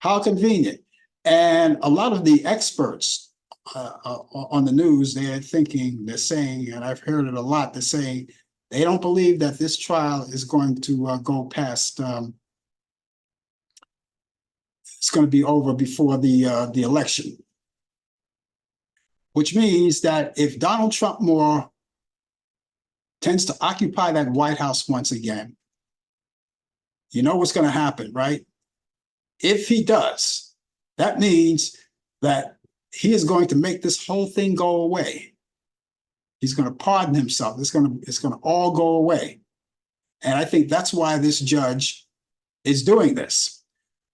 How convenient. And a lot of the experts on the news, they're saying, and I've heard it a lot, they're saying they don't believe that this trial is going to go past, it's going to be over before the election. Which means that if Donald Trumpmore tends to occupy that White House once again, you know what's going to happen, right? If he does, That means that he is going to make this whole thing go away. He's going to pardon himself. It's going to all go away. And I think that's why this judge is doing this.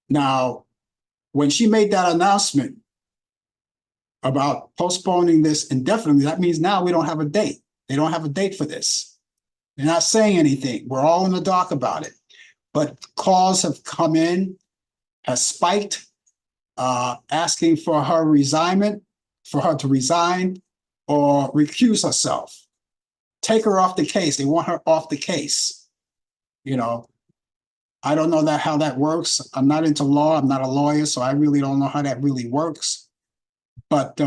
Now, when she made that announcement about postponing this indefinitely, that means now we don't have a date. They don't have a date for this. They're not saying anything. We're all in the dark about it. But calls have come in, has spiked, asking for her resignment, for her to resign or recuse herself. Take her off the case. They want her off the case. You know, I don't know how that works. I'm not into law. I'm not a lawyer, so I really don't know how that really works. But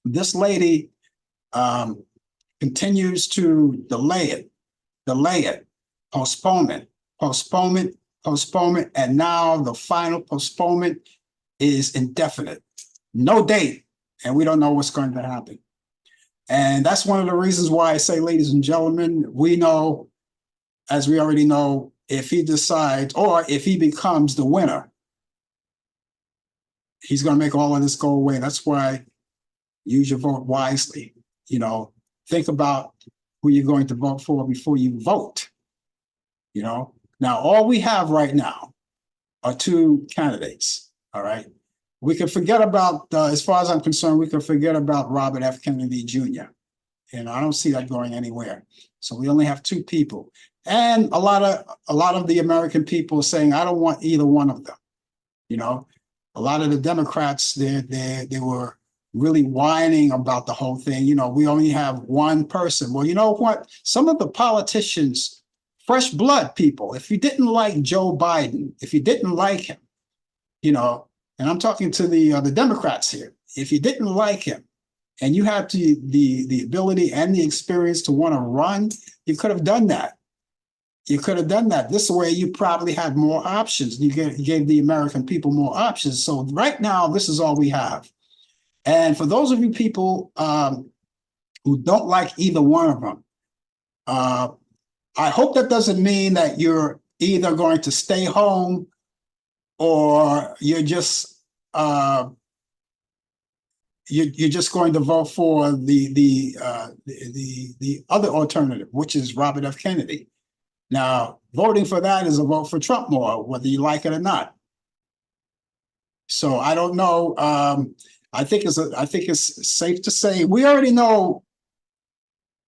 this lady continues to delay it, postponement, and now the final postponement is indefinite. No date, and we don't know what's going to happen. And that's one of the reasons why I say, ladies and gentlemen, we know, as we already know, if he decides or if he becomes the winner, he's going to make all of this go away. That's why use your vote wisely. You know, think about who you're going to vote for before you vote. You know, now all we have right now are two candidates. All right. We can forget about, as far as I'm concerned, we can forget about Robert F. Kennedy Jr. And I don't see that going anywhere. So we only have two people. And a lot of the American people are saying, I don't want either one of them. You know, a lot of the Democrats, they were really whining about the whole thing. You know, we only have one person. Well, you know what? Some of the politicians, fresh blood people, if you didn't like Joe Biden, if you didn't like him, you know, and I'm talking to the Democrats here, if you didn't like him and you had the ability and the experience to want to run, you could have done that. You could have done that. This way, you probably had more options. You gave the American people more options. So right now, this is all we have. And for those of you people who don't like either one of them, I hope that doesn't mean that you're either going to stay home or you're just going to vote for the other alternative, which is Robert F. Kennedy. Now, voting for that is a vote for Trump more, whether you like it or not. So I don't know. I think it's safe to say we already know.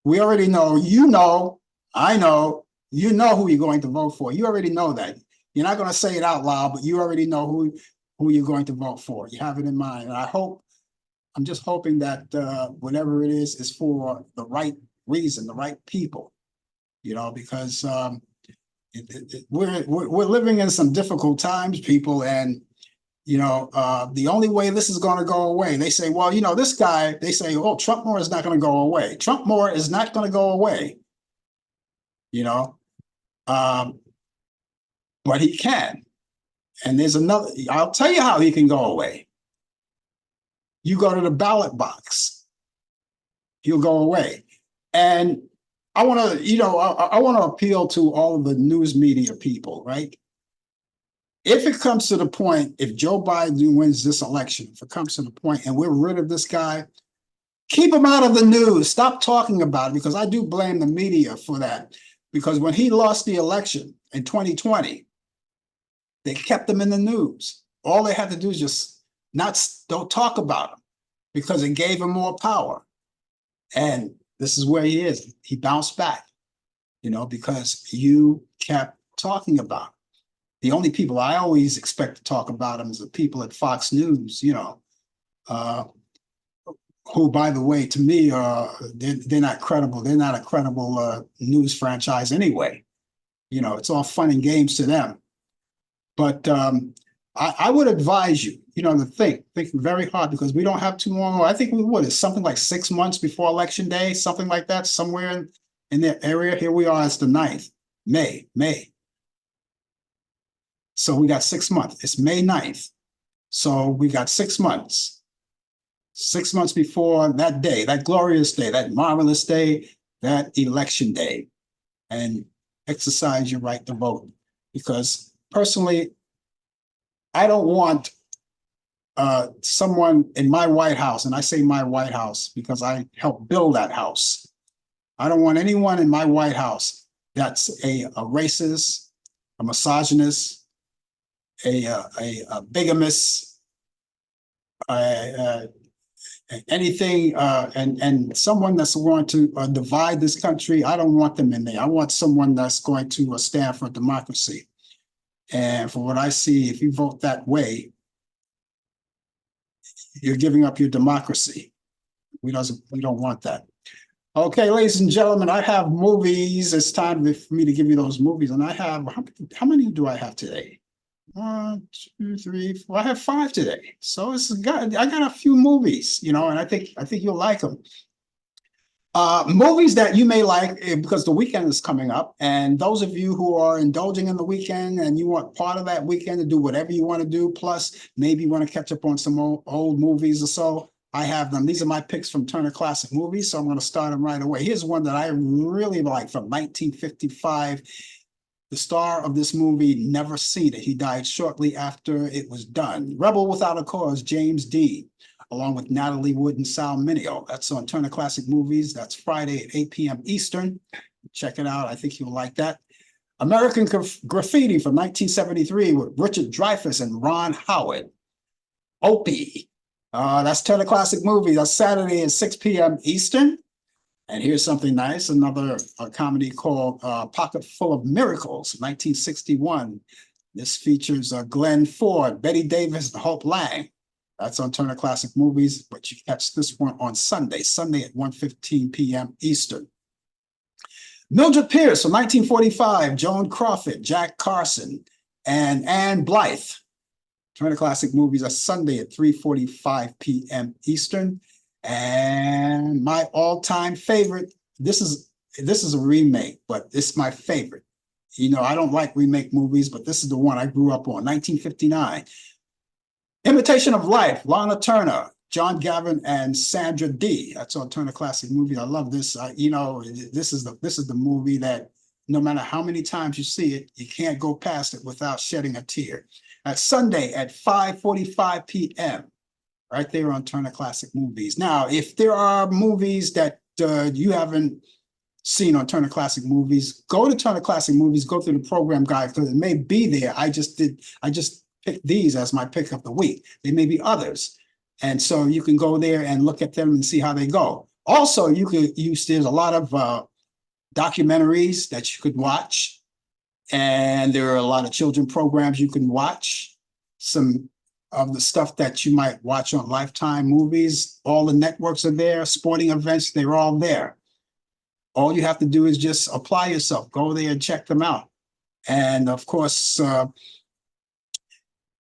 You know. I know. You know who you're going to vote for. You already know that. You're not going to say it out loud, but you already know who you're going to vote for. You have it in mind. And I'm just hoping that whatever it is for the right reason, the right people. You know, because we're living in some difficult times, people, and you know, the only way this is going to go away. They say, well, you know, this guy. They say, oh, Trump more is not going to go away. Trump more is not going to go away. You know, but he can. And there's another. I'll tell you how he can go away. You go to the ballot box. He'll go away, and I want to, you know, I want to appeal to all of the news media people, right? If it comes to the point, if Joe Biden wins this election, if it comes to the point and we're rid of this guy, keep him out of the news. Stop talking about it, because I do blame the media for that. Because when he lost the election in 2020, they kept him in the news. All they had to do is just don't talk about him, because it gave him more power. And this is where he is. He bounced back, you know, because you kept talking about him. The only people I always expect to talk about him is the people at Fox News, you know, who, by the way, to me, they're not credible. They're not a credible news franchise anyway. You know, it's all fun and games to them. But I would advise you, you know, to think very hard, because we don't have too long. I think it's something like 6 months before Election Day, something like that, somewhere in that area. Here we are, it's the 9th, May. So we got 6 months. It's May 9th. So we got 6 months. 6 months before that day, that glorious day, that marvelous day, that election day, and exercise your right to vote. Because personally, I don't want someone in my White House, and I say my White House because I helped build that house. I don't want anyone in my White House that's a racist, a misogynist, a bigamist, anything, and someone that's going to divide this country. I don't want them in there. I want someone that's going to stand for democracy. And for what I see, if you vote that way, you're giving up your democracy. We don't want that. Okay, ladies and gentlemen, I have movies. It's time for me to give you those movies. And I have, how many do I have today? 1, 2, 3, 4. I have 5 today. So I got a few movies, and I think you'll like them. Movies that you may like because the weekend is coming up. And those of you who are indulging in the weekend and you want part of that weekend to do whatever you want to do, plus maybe you want to catch up on some old movies or so, I have them. These are my picks from Turner Classic Movies, so I'm going to start them right away. Here's one that I really like from 1955. The star of this movie never seen it. He died shortly after it was done. Rebel Without a Cause, James Dean, along with Natalie Wood and Sal Mineo. That's on Turner Classic Movies. That's Friday at 8 p.m. Eastern. Check it out. I think you'll like that. American Graffiti from 1973 with Richard Dreyfuss and Ron Howard. Opie. That's Turner Classic Movie. That's Saturday at 6 p.m. Eastern. And here's something nice, another comedy called Pocket Full of Miracles, 1961. This features Glenn Ford, Betty Davis, and Hope Lang. That's on Turner Classic Movies, but you catch this one on Sunday at 1:15 p.m. Eastern. Mildred Pierce from 1945, Joan Crawford, Jack Carson, and Ann Blythe. Turner Classic Movies are Sunday at 3:45 p.m. Eastern. And my all-time favorite, this is a remake, but it's my favorite. I don't like remake movies, but this is the one I grew up on, 1959. Imitation of Life, Lana Turner, John Gavin, and Sandra Dee. That's on Turner Classic Movies. I love this. This is the movie that no matter how many times you see it, you can't go past it without shedding a tear. That's Sunday at 5:45 p.m. right there on Turner Classic Movies. Now, if there are movies that you haven't seen on Turner Classic Movies, go to Turner Classic Movies, go through the program guide because it may be there. I just picked these as my pick of the week. There may be others. And so you can go there and look at them and see how they go. Also, you could use, there's a lot of documentaries that you could watch. And there are a lot of children programs you can watch. Some of the stuff that you might watch on Lifetime movies, all the networks are there, sporting events, they're all there. All you have to do is just apply yourself, go there and check them out. And of course,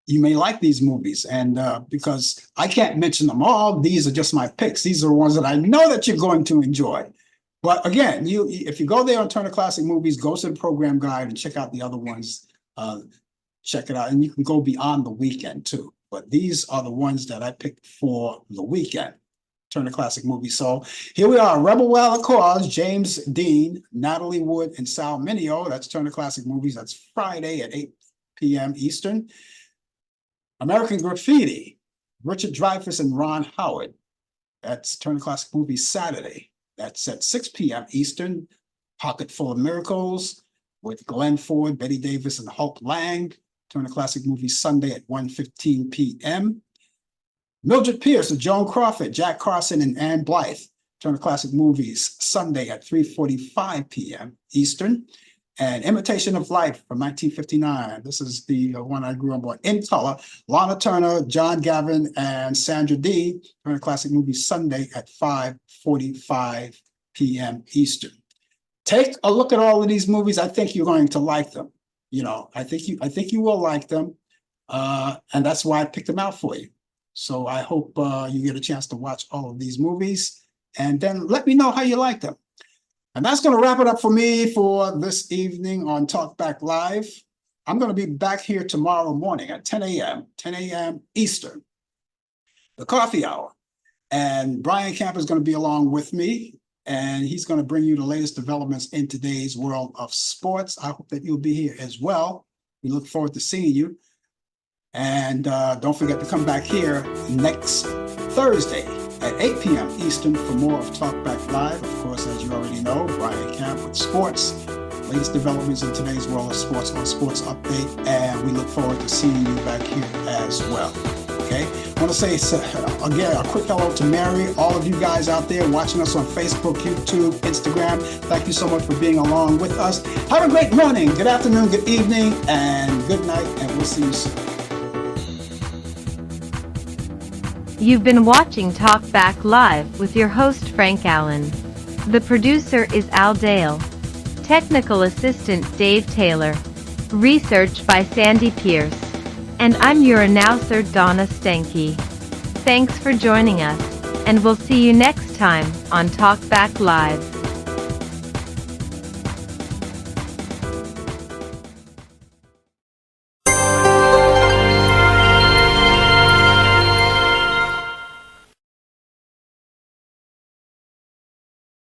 you may like these movies, and because I can't mention them all, these are just my picks. These are the ones that I know that you're going to enjoy. But again, if you go there on Turner Classic Movies, go to the program guide and check out the other ones. Check it out, and you can go beyond the weekend too. But these are the ones that I picked for the weekend. Turner Classic Movies. So here we are, Rebel Without a Cause, James Dean, Natalie Wood, and Sal Mineo. That's Turner Classic Movies. That's Friday at 8 p.m. Eastern. American Graffiti, Richard Dreyfuss and Ron Howard. That's Turner Classic Movies Saturday. That's at 6 p.m. Eastern. Pocket Full of Miracles with Glenn Ford, Betty Davis, and Hope Lang. Turner Classic Movies Sunday at 1:15 p.m. Mildred Pierce and Joan Crawford, Jack Carson, and Ann Blythe. Turner Classic Movies Sunday at 3:45 p.m. Eastern. And Imitation of Life from 1959. This is the one I grew up on. In color, Lana Turner, John Gavin, and Sandra Dee. Turner Classic Movies Sunday at 5:45 p.m. Eastern. Take a look at all of these movies. I think you're going to like them. I think you will like them, and that's why I picked them out for you. So I hope you get a chance to watch all of these movies, and then let me know how you like them. And that's going to wrap it up for me for this evening on Talk Back Live. I'm going to be back here tomorrow morning at 10 a.m. Eastern, the coffee hour. And Brian Camp is going to be along with me, and he's going to bring you the latest developments in today's world of sports. I hope that you'll be here as well. We look forward to seeing you. And don't forget to come back here next Thursday at 8 p.m. Eastern for more of Talk Back Live. Of course, as you already know, Brian Camp with sports, latest developments in today's world of sports on Sports Update. And we look forward to seeing you back here as well. Okay, I want to say again a quick hello to Mary, all of you guys out there watching us on Facebook, YouTube, Instagram. Thank you so much for being along with us. Have a great morning, good afternoon, good evening, and good night, and we'll see you soon. You've been watching Talk Back Live with your host Frank Allan. The producer is Al Dale. Technical assistant Dave Taylor. Research by Sandy Pierce. And I'm your announcer Donna Stenke. Thanks for joining us, and we'll see you next time on Talk Back Live.